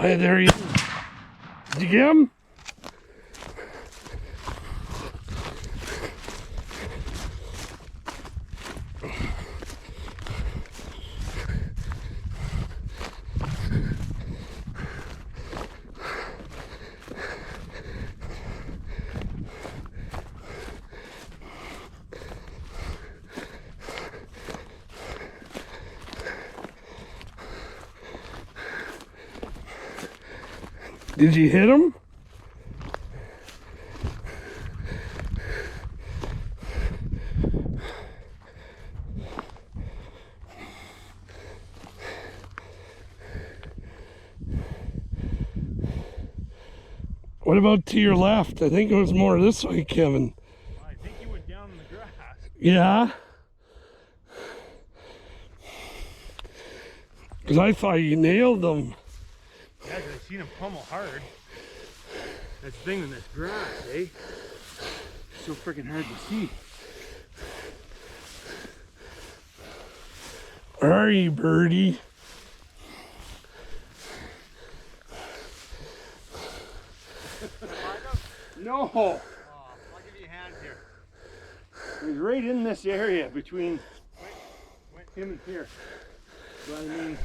Oh, yeah, there he is. Did you get him? Did you hit him? What about to your left? I think it was more this way, Kevin. I think he went down in the grass. Yeah? Because I thought you nailed them. Yeah, because I seen him pummel hard. That's the thing in this grass, eh? It's so freaking hard to see. Where are you, birdie? No! Oh, I'll give you a hand here. He was right in this area between him and here. What I mean.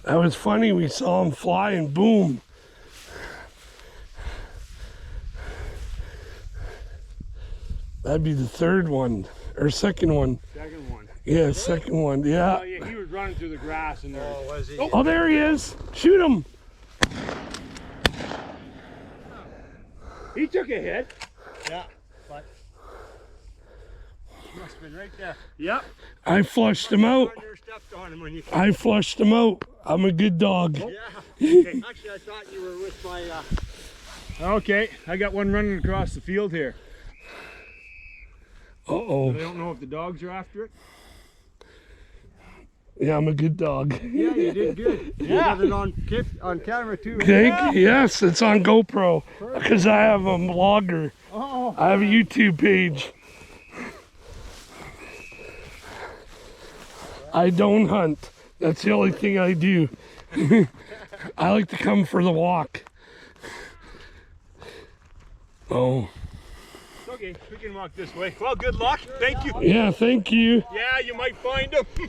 That was funny. We saw him fly and boom. That'd be the third one or second one. Second one. Yeah, second one. Yeah. Oh, yeah, he was running through the grass in there. Oh, was he? Oh, there he is. Shoot him. He took a hit. Yeah, but he must have been right there. Yep. I flushed him out. You stepped on him when you. I flushed him out. I'm a good dog. Yeah. Okay. Actually, I thought you were with my. Okay, I got one running across the field here. Uh-oh. I don't know if the dogs are after it. Yeah, I'm a good dog. Yeah, you did good. You got it on camera too. Thank you. Yes, it's on GoPro because I have a vlogger. Oh. I have a YouTube page. I don't hunt. That's the only thing I do. I like to come for the walk. Oh. Okay, we can walk this way. Well, good luck. Thank you. Yeah, thank you. Yeah, you might find them.